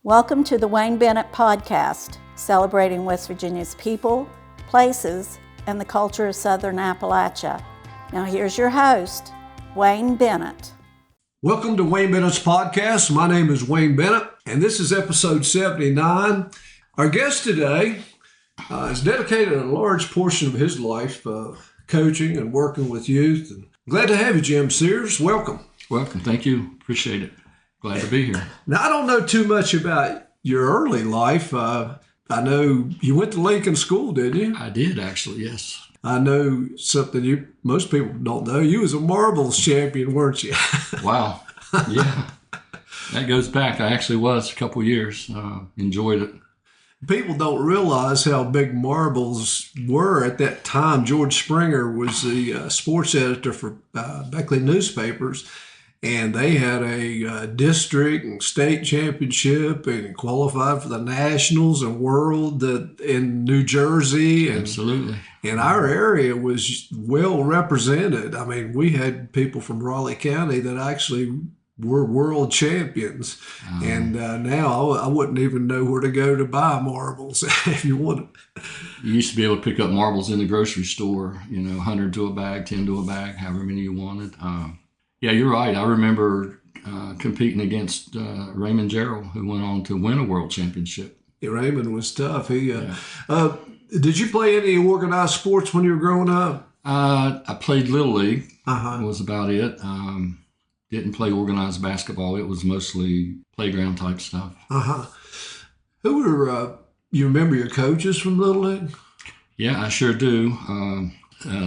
Welcome to the Wayne Bennett Podcast, celebrating West Virginia's people, places, and the culture of Southern Appalachia. Now here's your host, Wayne Bennett. Welcome to Wayne Bennett's Podcast. My name is Wayne Bennett, and this is episode 79. Our guest today has dedicated a large portion of his life coaching and working with youth. And glad to have you, Jim Sears. Welcome. Welcome. Thank you. Appreciate it. Glad to be here. Now, I don't know too much about your early life. I know you went to Lincoln School, didn't you? I did, actually, yes. I know something most people don't know. You was a marbles champion, weren't you? Wow. Yeah. That goes back. I actually was a couple years. Enjoyed it. People don't realize how big marbles were at that time. George Springer was the sports editor for Beckley newspapers. And they had a district and state championship and qualified for the Nationals and World in New Jersey. And, absolutely. And our area was well represented. I mean, we had people from Raleigh County that actually were world champions. And now I wouldn't even know where to go to buy marbles if you wanted. You used to be able to pick up marbles in the grocery store, 100 to a bag, 10 to a bag, however many you wanted. Yeah, you're right. I remember competing against Raymond Jarrell, who went on to win a world championship. Yeah, Raymond was tough. Did you play any organized sports when you were growing up? I played Little League. Was about it. Didn't play organized basketball. It was mostly playground type stuff. Who were you remember your coaches from Little League? Yeah, I sure do.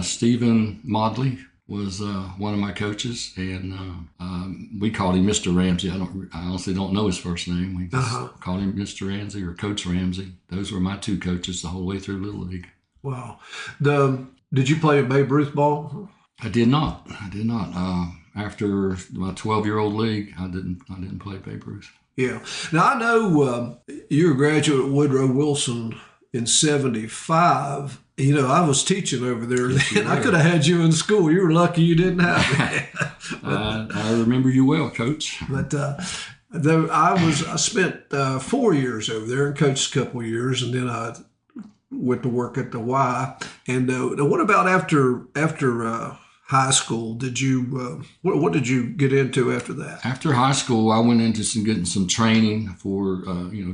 Stephen Modley was one of my coaches, and we called him Mr. Ramsey. I honestly don't know his first name. We just called him Mr. Ramsey or Coach Ramsey. Those were my two coaches the whole way through Little League. Wow. Did you play a Babe Ruth ball? I did not. After my 12-year-old league, I didn't play Babe Ruth. Yeah. Now, I know you were a graduate at Woodrow Wilson in 75. I was teaching over there then. I could have had you in school. You were lucky you didn't have me. I remember you well, Coach. But I spent 4 years over there and coached a couple of years, and then I went to work at the Y. And what about after high school? Did you what did you get into after that? After high school, I went into getting some training for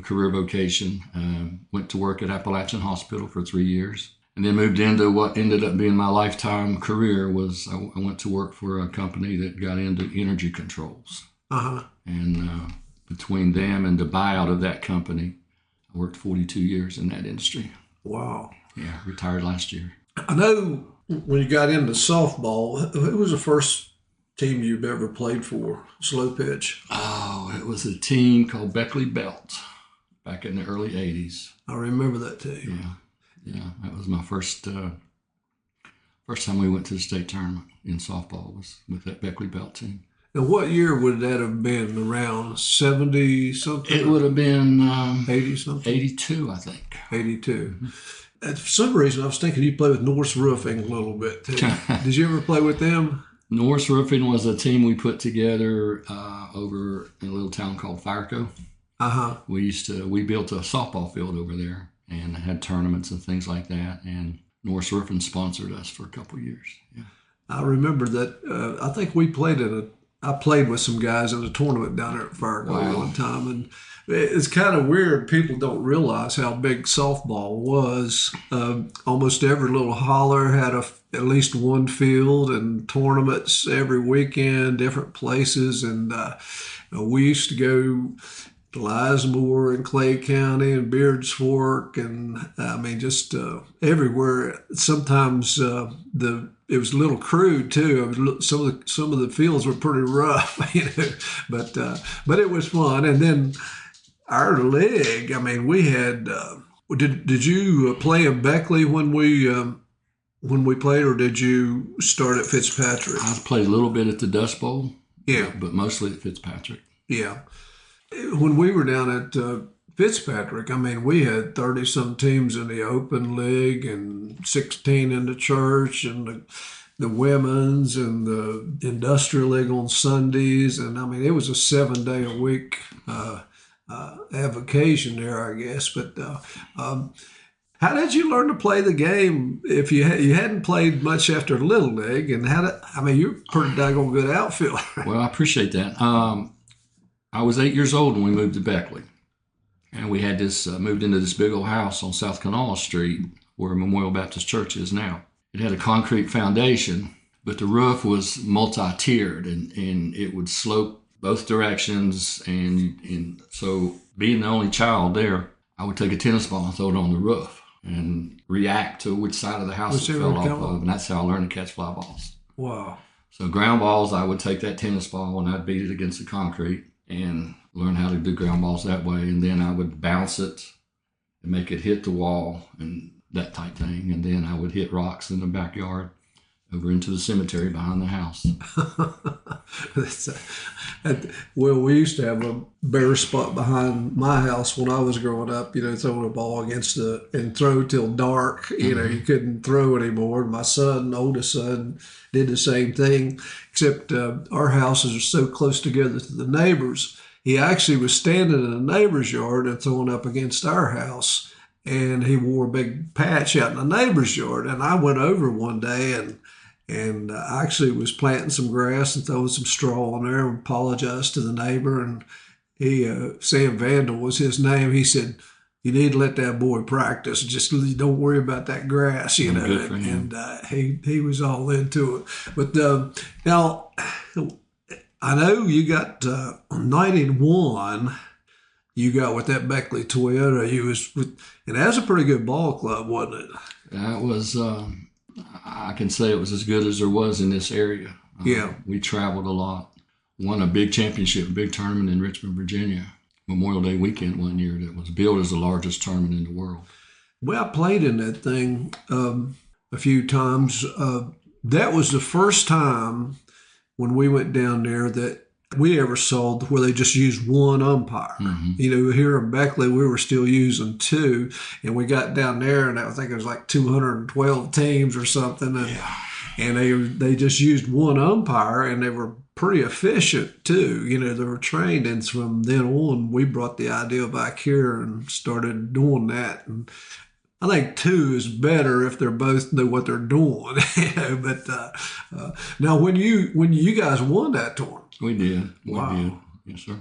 career vocation. Went to work at Appalachian Hospital for 3 years. And then moved into what ended up being my lifetime career was I went to work for a company that got into energy controls. And between them and the buyout of that company, I worked 42 years in that industry. Wow. Yeah, retired last year. I know when you got into softball, who was the first team you've ever played for, slow pitch? Oh, it was a team called Beckley Belt back in the early 80s. I remember that team. Yeah, that was my first time we went to the state tournament in softball was with that Beckley Belt team. Now, what year would that have been? Around 70-something? It would have been 80-something? 82, I think. 82. For some reason, I was thinking you played with Norse Roofing a little bit, too. Did you ever play with them? Norse Roofing was a team we put together over in a little town called Fireco. We built a softball field over there and had tournaments and things like that. And Norse Roofing sponsored us for a couple of years. Yeah. I remember that. I think I played with some guys in a tournament down there at Fireco one time. And it's kind of weird. People don't realize how big softball was. Almost every little holler had at least one field and tournaments every weekend, different places. And we used to go to Lismore and Clay County and Beards Fork, and just everywhere. Sometimes it was a little crude too. Some of the fields were pretty rough, but it was fun. And then our league, we had. Did you play in Beckley when we played, or did you start at Fitzpatrick? I played a little bit at the Dust Bowl. Yeah, but mostly at Fitzpatrick. Yeah. When we were down at Fitzpatrick, we had 30-some teams in the open league and 16 in the church and the women's and the industrial league on Sundays. And it was a 7-day-a-week avocation there, I guess. But how did you learn to play the game if you hadn't played much after Little League? And you're a pretty daggone good outfielder. Well, I appreciate that. I was 8 years old when we moved to Beckley. And we had moved into this big old house on South Kanawha Street where Memorial Baptist Church is now. It had a concrete foundation, but the roof was multi-tiered and it would slope both directions. And so being the only child there, I would take a tennis ball and throw it on the roof and react to which side of the house it fell off of. And that's how I learned to catch fly balls. Wow. So ground balls, I would take that tennis ball and I'd beat it against the concrete and learn how to do ground balls that way. And then I would bounce it and make it hit the wall and that type thing. And then I would hit rocks in the backyard over into the cemetery behind the house. Well, we used to have a bare spot behind my house when I was growing up, throwing a ball and throw till dark. You couldn't throw anymore. My oldest son, did the same thing, except our houses are so close together to the neighbors. He actually was standing in a neighbor's yard and throwing up against our house, and he wore a big patch out in the neighbor's yard. And I went over one day and I actually was planting some grass and throwing some straw on there and apologized to the neighbor. And he, Sam Vandal was his name. He said, "You need to let that boy practice. Just don't worry about that grass, Good for him. And he was all into it. But now, I know you got 91. You got with that Beckley Toyota. And that was a pretty good ball club, wasn't it? That was. I can say it was as good as there was in this area. Yeah. We traveled a lot. Won a big championship, a big tournament in Richmond, Virginia, Memorial Day weekend one year that was billed as the largest tournament in the world. Well, I played in that thing a few times. That was the first time when we went down there that we ever saw where they just used one umpire. Mm-hmm. Here in Beckley, we were still using two, and we got down there, and I think it was like 212 teams or something, and they just used one umpire, and they were pretty efficient too. They were trained, and from then on, we brought the idea back here and started doing that. And I think two is better if they're both know what they're doing. But now, when you guys won that tournament. We did. Wow. We did. Yes, sir.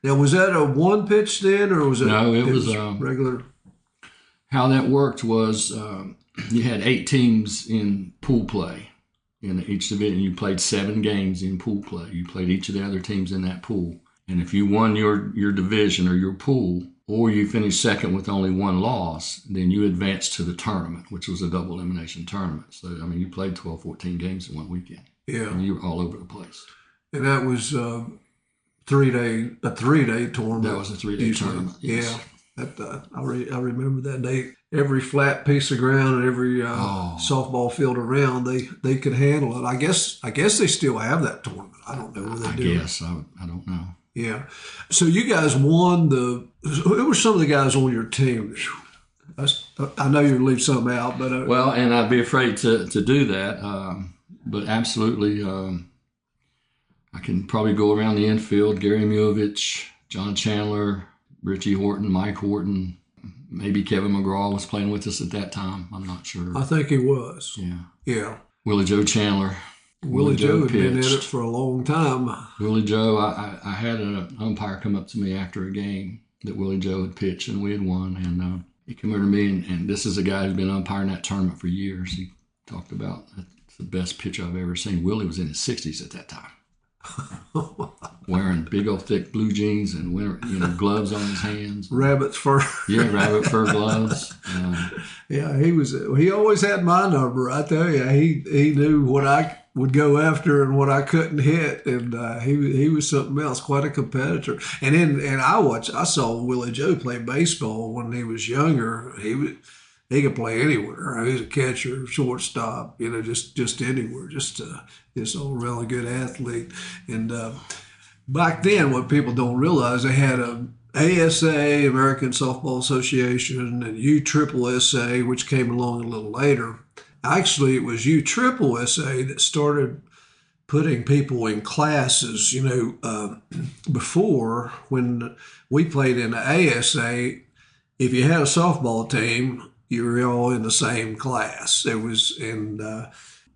Now, was that a one pitch then, or was it? No, it was regular. How that worked was you had 8 teams in pool play in each division. You played 7 games in pool play. You played each of the other teams in that pool. And if you won your division or your pool, or you finished second with only 1 loss, then you advanced to the tournament, which was a double elimination tournament. So, you played 12, 14 games in one weekend. Yeah. And you were all over the place. And that was a 3-day tournament. That was a 3-day tournament. Yes. Yeah, I remember that day. Every flat piece of ground and every softball field around, they could handle it. I guess they still have that tournament. I don't know whether they do. I guess I don't know. Yeah. So you guys won who were some of the guys on your team? I know you'll leave some out, but well, and I'd be afraid to do that. But absolutely. I can probably go around the infield. Gary Muovich, John Chandler, Richie Horton, Mike Horton, maybe Kevin McGraw was playing with us at that time. I'm not sure. I think he was. Yeah. Yeah. Willie Joe Chandler. Willie Joe had been in it for a long time. Willie Joe, I had an umpire come up to me after a game that Willie Joe had pitched and we had won. And he came over to me, and this is a guy who's been umpiring that tournament for years. He talked about it's the best pitch I've ever seen. Willie was in his 60s at that time. Wearing big old thick blue jeans and gloves on his hands. Rabbit fur. Yeah, rabbit fur gloves. Yeah, he always had my number. I tell you, he knew what I would go after and what I couldn't hit, and he was something else. Quite a competitor. And I saw Willie Joe play baseball when he was younger. He could play anywhere. He was a catcher, shortstop, just anywhere. Just all really good athlete. And back then, what people don't realize, they had a ASA, American Softball Association, and USSSA, which came along a little later. Actually, it was USSSA that started putting people in classes. Before, when we played in the ASA, if you had a softball team, you were all in the same class.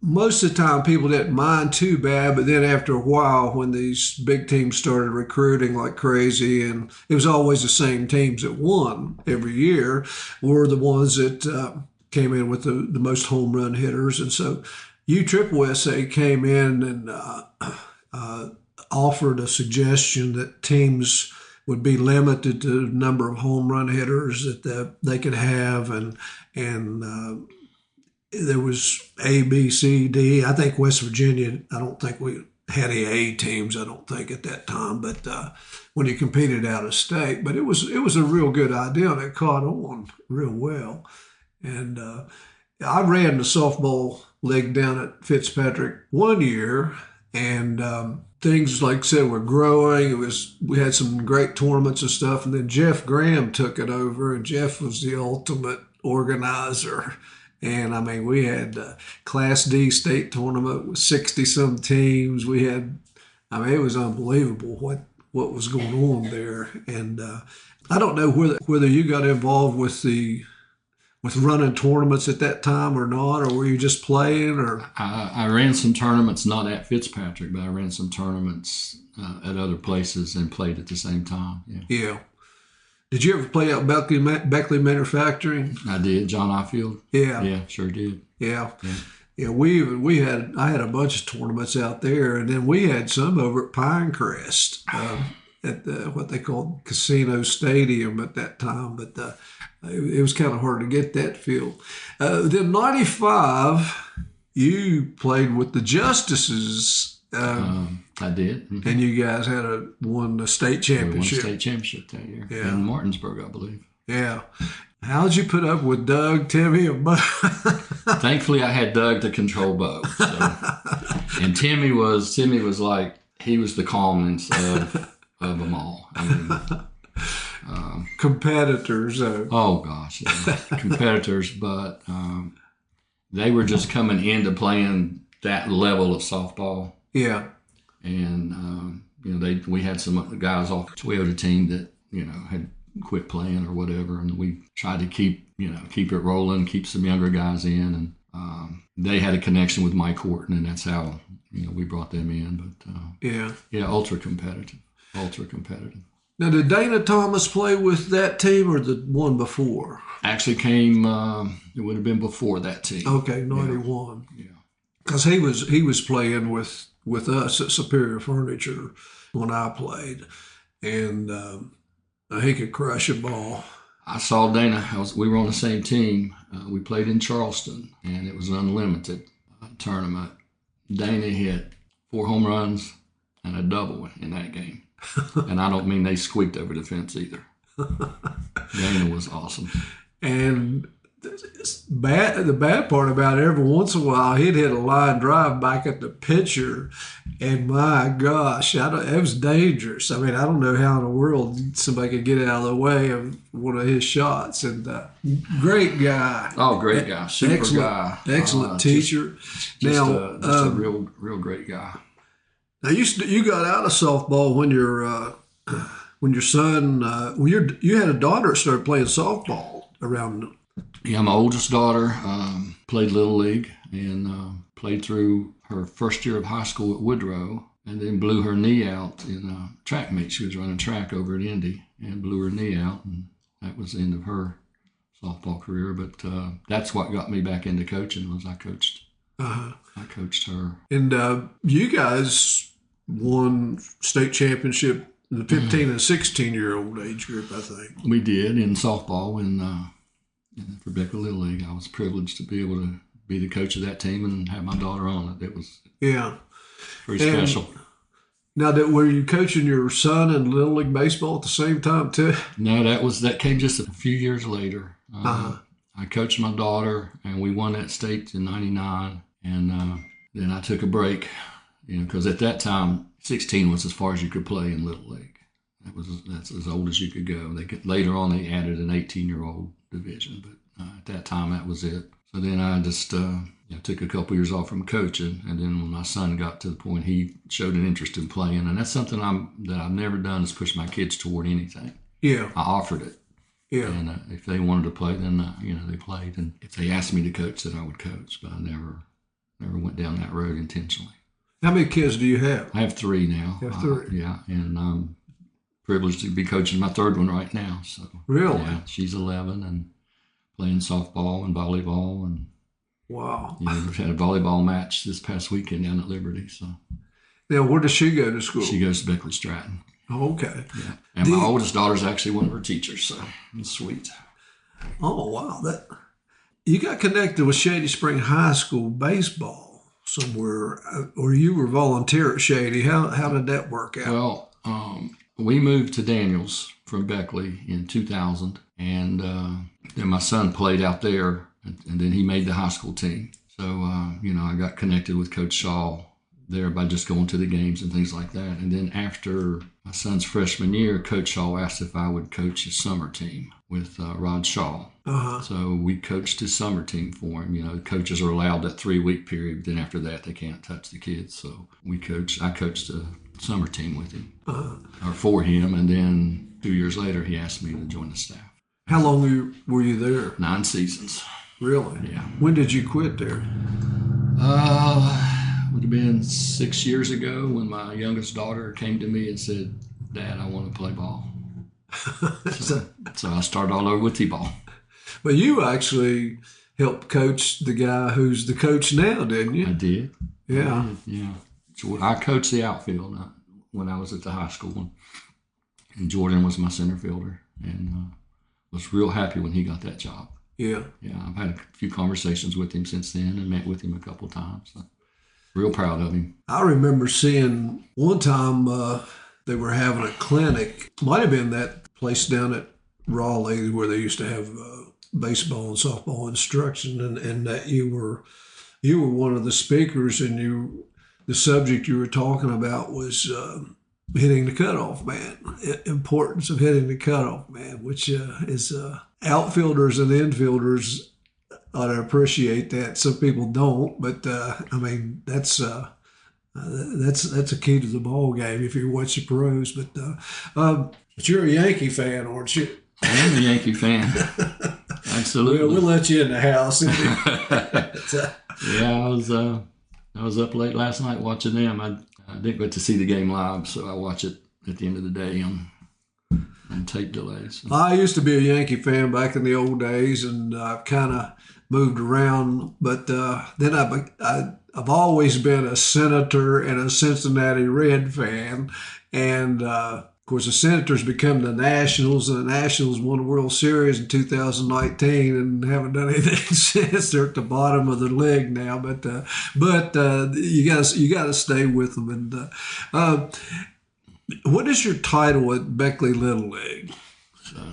Most of the time people didn't mind too bad, but then after a while, when these big teams started recruiting like crazy, and it was always the same teams that won every year, were the ones that came in with the most home run hitters. And so USSSA came in and offered a suggestion that teams would be limited to the number of home run hitters that they could have, and there was A, B, C, D. I think West Virginia, I don't think we had any A teams, I don't think, at that time, but when you competed out of state. But it was a real good idea, and it caught on real well. And I ran the softball league down at Fitzpatrick one year, and things, like I said, were growing. We had some great tournaments and stuff, and then Jeff Graham took it over, and Jeff was the ultimate organizer. And I mean, we had a Class D state tournament with 60-some teams. We had, I mean, it was unbelievable what was going on there. And I don't know whether you got involved with running tournaments at that time or not, or were you just playing? Or I ran some tournaments, not at Fitzpatrick, but I ran some tournaments at other places and played at the same time. Yeah. Did you ever play out Beckley Manufacturing? I did. John Ifield. Yeah. Yeah, sure did. Yeah. Yeah, I had a bunch of tournaments out there, and then we had some over at Pinecrest at what they called Casino Stadium at that time, but it was kind of hard to get that field. Then 95, you played with the Justices. I did. Mm-hmm. And you guys won the state championship. We won the state championship that year. Yeah. In Martinsburg, I believe. Yeah. How'd you put up with Doug, Timmy, and Bo? Thankfully, I had Doug to control Bo. So. And Timmy was like, he was the calmness of them all. I mean, competitors. Oh, gosh. Yeah. Competitors, but they were just coming into playing that level of softball. Yeah. And, we had some guys off the Toyota team that, had quit playing or whatever. And we tried to keep it rolling, keep some younger guys in. And they had a connection with Mike Horton, and that's how, we brought them in. But, ultra competitive. Now, did Dana Thomas play with that team or the one before? Actually came, it would have been before that team. Okay, 91. Yeah. Because he was playing with us at Superior Furniture when I played, and he could crush a ball. I saw Dana. We were on the same team. We played in Charleston, and it was an unlimited tournament. Dana hit 4 home runs and a double in that game. And I don't mean they squeaked over the fence either. Dana was awesome. And the bad part about it, every once in a while, he'd hit a line drive back at the pitcher, and my gosh, it was dangerous. I mean, I don't know how in the world somebody could get out of the way of one of his shots. And great guy. Oh, great guy. Super guy. Excellent teacher. Just a real great guy. Now, you got out of softball when your son, you had a daughter that started playing softball around. Yeah, my oldest daughter played Little League and played through her first year of high school at Woodrow, and then blew her knee out in a track meet. She was running track over at Indy and blew her knee out, and that was the end of her softball career. But that's what got me back into coaching. Was I coached her. And you guys won state championship in the 15 and 16-year-old age group, I think. We did in softball when. For Beckley Little League, I was privileged to be able to be the coach of that team and have my daughter on it. It was pretty special. Now, were you coaching your son in Little League baseball at the same time too? No, that came just a few years later. I coached my daughter, and we won that state in '99. And then I took a break, because at that time, 16 was as far as you could play in Little League. That's as old as you could go. Later on, they added an 18-year-old division, but at that time, that was it. So then I just took a couple years off from coaching, and then when my son got to the point he showed an interest in playing, and that's something that I've never done is push my kids toward anything. Yeah, I offered it. yeah. And if they wanted to play, then they played. And if they asked me to coach, then I would coach. But I never went down that road intentionally. How many kids do you have? I have 3 now. You have 3? Yeah, and I'm privileged to be coaching my 3rd one right now. So Really? Yeah, she's 11 and playing softball and volleyball, and wow. we've had a volleyball match this past weekend down at Liberty. So Now, where does she go to school? she goes to Beckley Stratton. Oh, okay. Yeah, and my oldest daughter's actually one of her teachers, so it's sweet. Oh, wow. You got connected with Shady Spring High School baseball somewhere, or you were volunteer at Shady. How did that work out? Well, we moved to Daniels from Beckley in 2000, and then my son played out there, and then he made the high school team. So, I got connected with Coach Shaw there by just going to the games and things like that. And then after my son's freshman year, Coach Shaw asked if I would coach his summer team with Rod Shaw. Uh-huh. So we coached his summer team for him. Coaches are allowed that 3-week period. Then after that, they can't touch the kids. So I coached the summer team with him, or for him. And then 2 years later, he asked me to join the staff. How long were you there? 9 seasons. Really? Yeah. When did you quit there? Would have been 6 years ago when my youngest daughter came to me and said, "Dad, I want to play ball." So I started all over with t-ball. But you actually helped coach the guy who's the coach now, didn't you? I did. Yeah. Yeah. So I coached the outfield when I was at the high school, and Jordan was my center fielder, and was real happy when he got that job. Yeah. Yeah, I've had a few conversations with him since then and met with him a couple of times. So real proud of him. I remember seeing one time they were having a clinic. Might have been that place down at Raleigh where they used to have baseball and softball instruction, and that you were one of the speakers, and the subject you were talking about was hitting the cutoff man, importance of hitting the cutoff man, which is outfielders and infielders ought to appreciate that. Some people don't, but that's a key to the ball game if you watch the pros. But you're a Yankee fan, aren't you? I am a Yankee fan. Absolutely. We'll let you in the house. Yeah, I was up late last night watching them. I didn't get to see the game live, so I watch it at the end of the day on tape delays. I used to be a Yankee fan back in the old days, and I've kind of moved around. But then I've always been a Senator and a Cincinnati Red fan, and of course the Senators become the Nationals, and the Nationals won the World Series in 2019 and haven't done anything since. They're at the bottom of the league now, but you got to stay with them. And what is your title at Beckley Little League?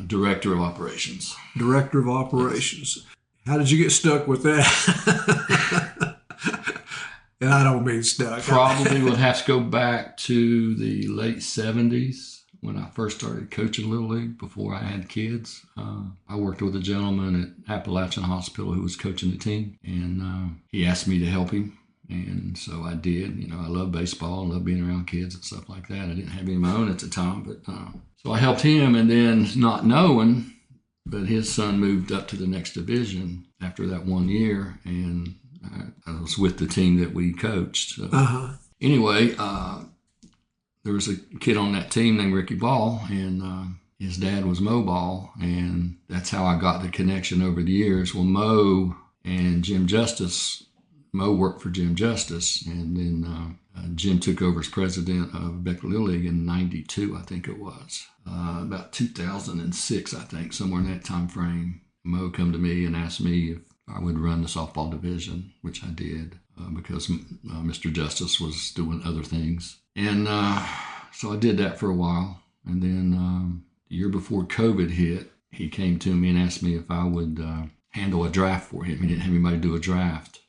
Director of Operations. Director of Operations. Yes. How did you get stuck with that? And I don't mean stuck. Probably would have to go back to the late 70s when I first started coaching Little League before I had kids. I worked with a gentleman at Appalachian Hospital who was coaching the team, and he asked me to help him. And so I did. I love baseball. I love being around kids and stuff like that. I didn't have any of my own at the time, but so I helped him. And then, not knowing, but his son moved up to the next division after that 1 year, and I was with the team that we coached. So Anyway, there was a kid on that team named Ricky Ball, and his dad was Mo Ball, and that's how I got the connection over the years. Well, Mo and Jim Justice. Mo worked for Jim Justice, and then Jim took over as president of Beckley Little League in 92, I think it was. About 2006, I think, somewhere in that time frame. Mo come to me and asked me if I would run the softball division, which I did, because Mr. Justice was doing other things. And so I did that for a while. And then the year before COVID hit, he came to me and asked me if I would handle a draft for him. He didn't have anybody do a draft.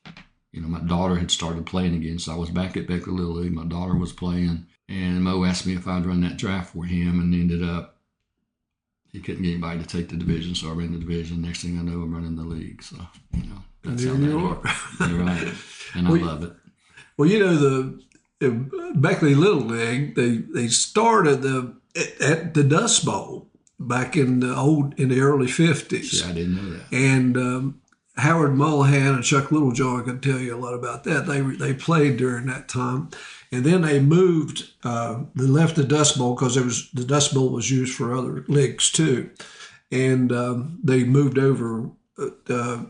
My daughter had started playing again, so I was back at Beckley Little League. My daughter was playing, and Mo asked me if I'd run that draft for him, and ended up you couldn't get anybody to take the division, so I ran the division. Next thing I know, I'm running the league. So, that's how you are. You're right. And I love it. Well, the Beckley Little League, they started at the Dust Bowl back in the early 50s. See, I didn't know that. And Howard Mullahan and Chuck Littlejohn can tell you a lot about that. They played during that time. And then they moved, they left the Dust Bowl because the Dust Bowl was used for other leagues too. And they moved over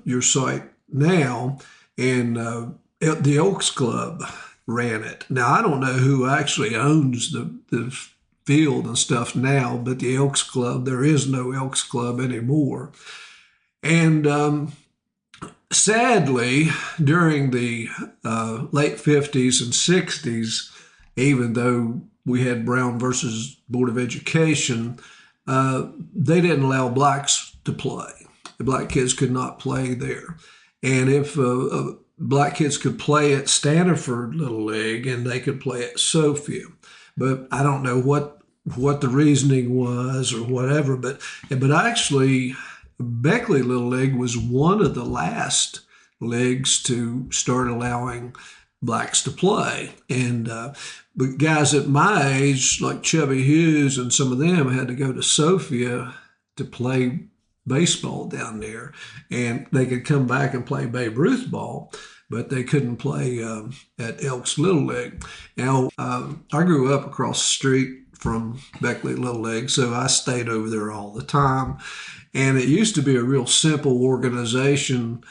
your site now, and the Elks Club ran it. Now, I don't know who actually owns the field and stuff now, but the Elks Club, there is no Elks Club anymore. And sadly, during the late 50s and 60s, even though we had Brown versus Board of Education, they didn't allow blacks to play. The black kids could not play there. And if black kids could play at Stanford Little League, and they could play at Sophia. But I don't know what the reasoning was or whatever. But actually, Beckley Little League was one of the last leagues to start allowing blacks to play. And but guys at my age, like Chubby Hughes and some of them, had to go to Sophia to play baseball down there. And they could come back and play Babe Ruth ball, but they couldn't play at Elks Little League. Now, I grew up across the street from Beckley Little League, so I stayed over there all the time. And it used to be a real simple organization.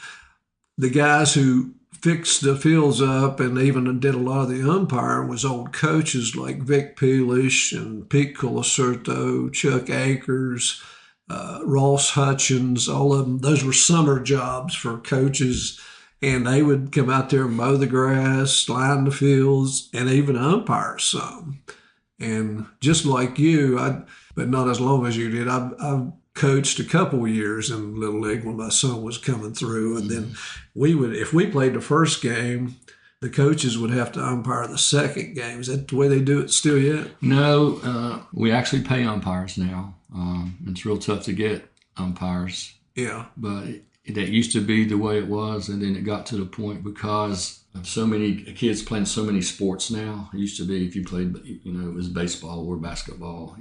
The guys who fixed the fields up and even did a lot of the umpiring was old coaches like Vic Peelish and Pete Colasurto, Chuck Akers, Ross Hutchins, all of them. Those were summer jobs for coaches, and they would come out there and mow the grass, line the fields, and even umpire some. And just like you, but not as long as you did, I coached a couple of years in Little League when my son was coming through. And then if we played the first game, the coaches would have to umpire the second game. Is that the way they do it still yet? No, we actually pay umpires now. It's real tough to get umpires. Yeah. But that used to be the way it was, and then it got to the point because of so many kids playing so many sports now. It used to be if you played, it was baseball or basketball.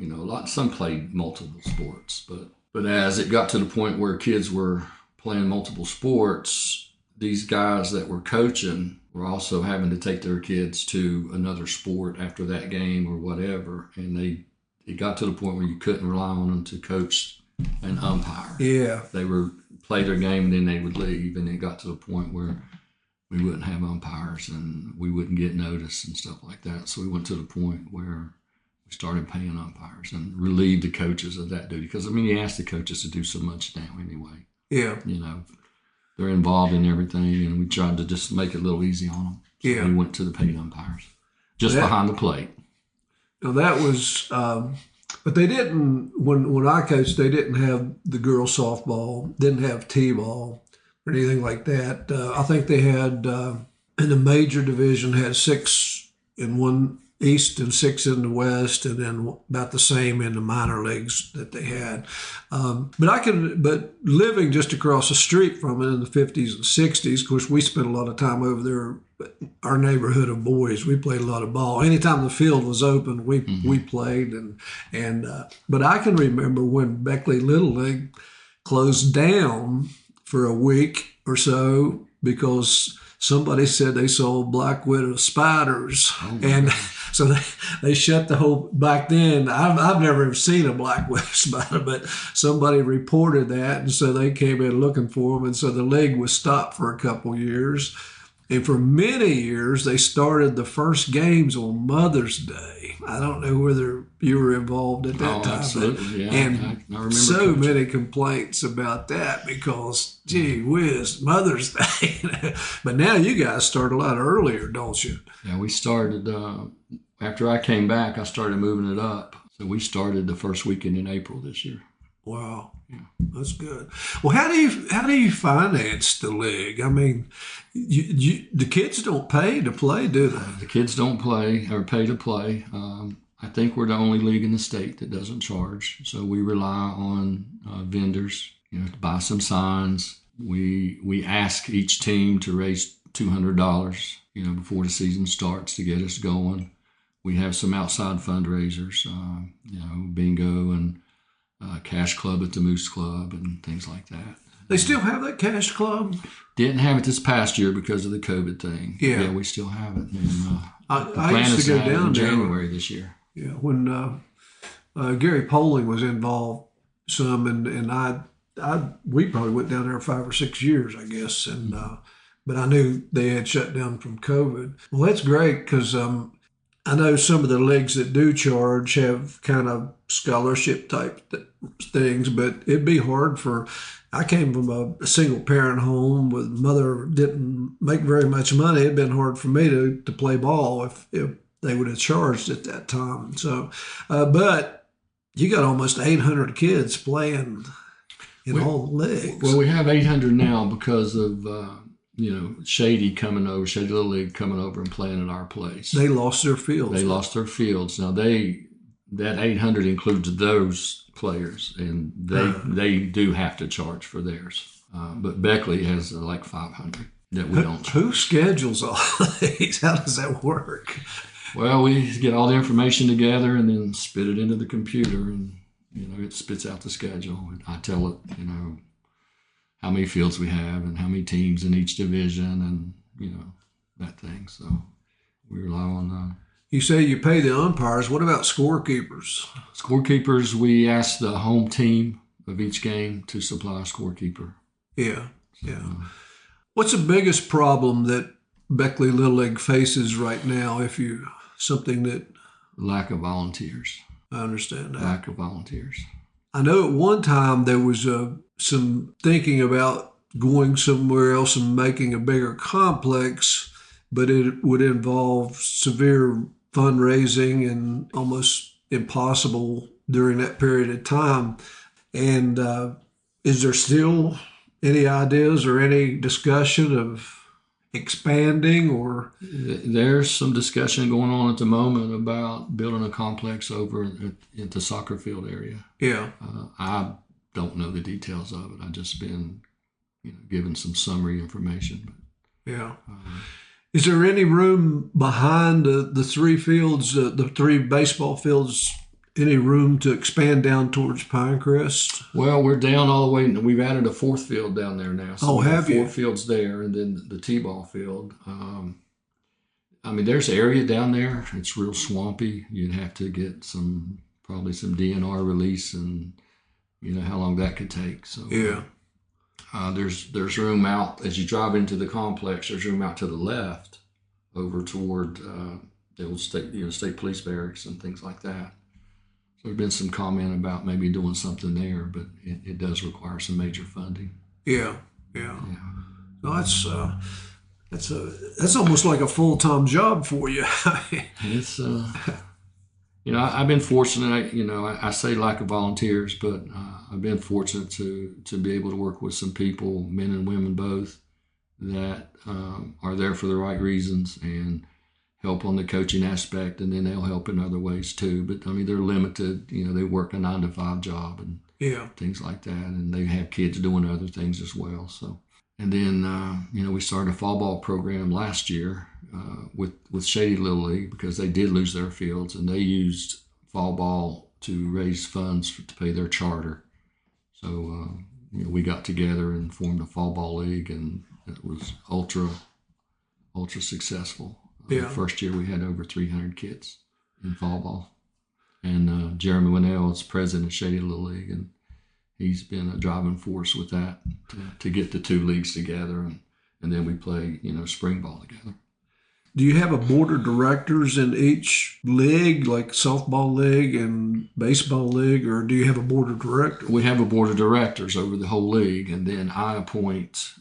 Some played multiple sports, but as it got to the point where kids were playing multiple sports, these guys that were coaching were also having to take their kids to another sport after that game or whatever, and it got to the point where you couldn't rely on them to coach and umpire. Yeah. They were play their game and then they would leave, and it got to the point where we wouldn't have umpires and we wouldn't get notice and stuff like that. So we went to the point where we started paying umpires and relieved the coaches of that duty. Because, you ask the coaches to do so much now anyway. Yeah. They're involved in everything, and we tried to just make it a little easy on them. So yeah. We went to the paid umpires, just behind the plate. Now that was, but they didn't, when I coached, they didn't have the girls softball, didn't have T-ball or anything like that. I think they had, in the major division, had 6 in one East and 6 in the West, and then about the same in the minor leagues that they had. But living just across the street from it in the 50s and 60s, of course, we spent a lot of time over there. Our neighborhood of boys, we played a lot of ball. Anytime the field was open, we played. But I can remember when Beckley Little League closed down for a week or so because somebody said they saw black widow spiders. And so they shut the whole, back then, I've never seen a black widow spider, but somebody reported that, and so they came in looking for them, and so the league was stopped for a couple years. And for many years, they started the first games on Mother's Day. I don't know whether you were involved at that time. Absolutely, yeah. And I remember so coaching. many complaints about that because, gee whiz, Mother's Day. But now you guys start a lot earlier, don't you? Yeah, we started, after I came back, I started moving it up. So we started the first weekend in April this year. Wow, yeah, that's good. Well, how do you finance the league? The kids don't pay to play, do they? The kids don't play or pay to play. I think we're the only league in the state that doesn't charge. So we rely on vendors, to buy some signs. We ask each team to raise $200, before the season starts to get us going. We have some outside fundraisers, bingo and cash club at the Moose Club and things like that. They still have that cash club? Didn't have it this past year because of the COVID thing. Yeah, we still have it. And, I used to go down in there January this year. Yeah, when Gary Poling was involved some, and we probably went down there 5 or 6 years, I guess, and but I knew they had shut down from COVID. Well, that's great because I know some of the leagues that do charge have kind of scholarship type things, but it'd be hard for. I came from a single parent home with mother didn't make very much money. It'd been hard for me to play ball if they would have charged at that time. So, but you got almost 800 kids playing in all the leagues. Well, we have 800 now because of Shady Little League coming over and playing at our place. They lost their fields. They lost their fields. Now that 800 includes those players, and they do have to charge for theirs. But Beckley has like 500 that we don't charge. Who schedules all these? How does that work? Well, we get all the information together and then spit it into the computer, and it spits out the schedule. And I tell it, how many fields we have and how many teams in each division, and that thing. So we rely on. You say you pay the umpires. What about scorekeepers? Scorekeepers, we ask the home team of each game to supply a scorekeeper. Yeah. What's the biggest problem that Beckley Little League faces right now? Lack of volunteers. I understand that. Lack of volunteers. I know at one time there was some thinking about going somewhere else and making a bigger complex, but it would involve severe fundraising and almost impossible during that period of time. And is there still any ideas or any discussion of expanding? Or there's some discussion going on at the moment about building a complex over at the soccer field area. Yeah. I don't know the details of it. I've just been given some summary information. But, yeah. Is there any room behind the 3 fields, the 3 baseball fields, any room to expand down towards Pinecrest? Well, we're down all the way. We've added a 4th field down there now. So have you? 4 fields there, and then the T-ball field. There's area down there. It's real swampy. You'd have to get probably some DNR release, and how long that could take. So yeah. There's room out as you drive into the complex. There's room out to the left, over toward the old state police barracks and things like that. So there's been some comment about maybe doing something there, but it does require some major funding. Yeah. No, that's almost like a full-time job for you. It's I've been fortunate. I say lack of volunteers, but I've been fortunate to be able to work with some people, men and women both, that are there for the right reasons and help on the coaching aspect, and then they'll help in other ways too. But they're limited. They work a 9-to-5 job and things like that, and they have kids doing other things as well. So, and then we started a fall ball program last year with Shady Little League because they did lose their fields, and they used fall ball to raise funds to pay their charter. So we got together and formed a fall ball league, and it was ultra successful. The first year we had over 300 kids in fall ball. And Jeremy Winnell is president of Shady Little League, and he's been a driving force with that to get the 2 leagues together. And then we play, spring ball together. Do you have a board of directors in each league, like softball league and baseball league, or do you have a board of directors? We have a board of directors over the whole league, and then I appoint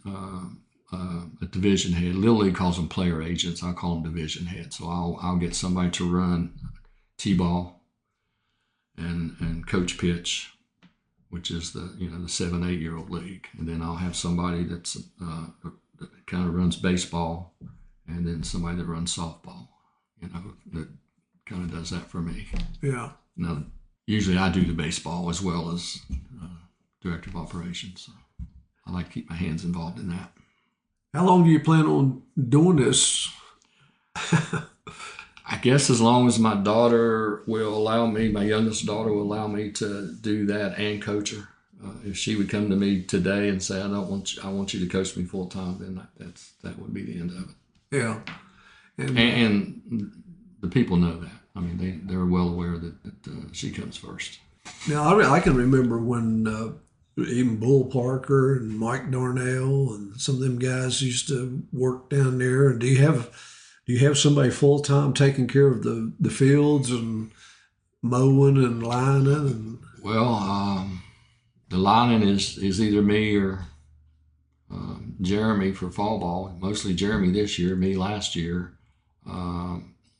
a division head. Little League calls them player agents. I call them division heads. So I'll get somebody to run T-ball and coach pitch, which is the 7-8-year-old league, and then I'll have somebody that kind of runs baseball, and then somebody that runs softball. That kind of does that for me. Yeah. Now, usually I do the baseball as well as director of operations. So I like to keep my hands involved in that. How long do you plan on doing this? I guess as long as my daughter will allow me, my youngest daughter will allow me to do that and coach her. If she would come to me today and say, I want you to coach me full time, then that would be the end of it. Yeah. And the people know that. I mean, they're well aware that she comes first. Now, I can remember when even Bull Parker and Mike Darnell and some of them guys used to work down there. And do you have somebody full time taking care of the fields and mowing and lining? And well, the lining is either me or Jeremy for fall ball. Mostly Jeremy this year, me last year.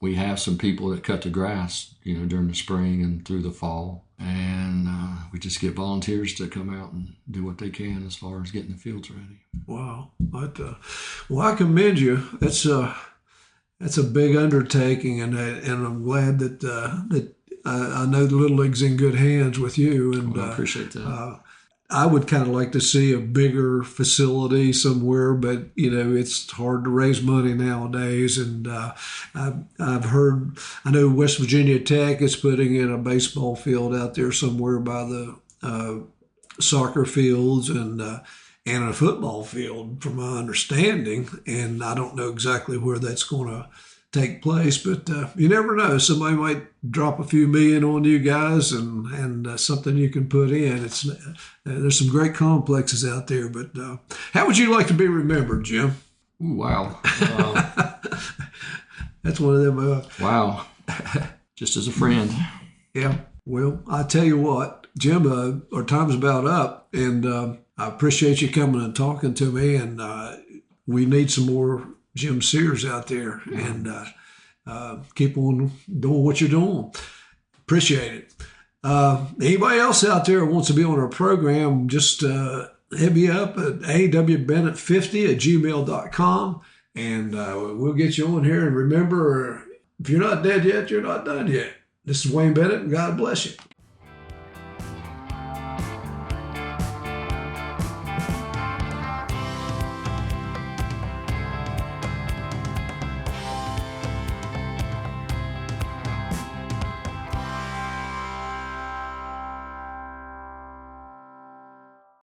We have some people that cut the grass, during the spring and through the fall, and we just get volunteers to come out and do what they can as far as getting the fields ready. Wow! Well, I commend you. That's a big undertaking, and I'm glad that I know the Little League's in good hands with you. And I appreciate that. I would kind of like to see a bigger facility somewhere, but it's hard to raise money nowadays. And I've heard, I know West Virginia Tech is putting in a baseball field out there somewhere by the soccer fields and a football field, from my understanding. And I don't know exactly where that's going to take place, but you never know. Somebody might drop a few million on you guys, and something you can put in. There's some great complexes out there. But how would you like to be remembered, Jim? Ooh, wow. That's one of them. Wow. Just as a friend. Yeah. Well, I tell you what, Jim, our time's about up, and I appreciate you coming and talking to me. And we need some more Jim Sears out there, and keep on doing what you're doing. Appreciate it. Anybody else out there who wants to be on our program, just hit me up at awbennett50@gmail.com, and we'll get you on here. And remember, if you're not dead yet, you're not done yet. This is Wayne Bennett, and God bless you.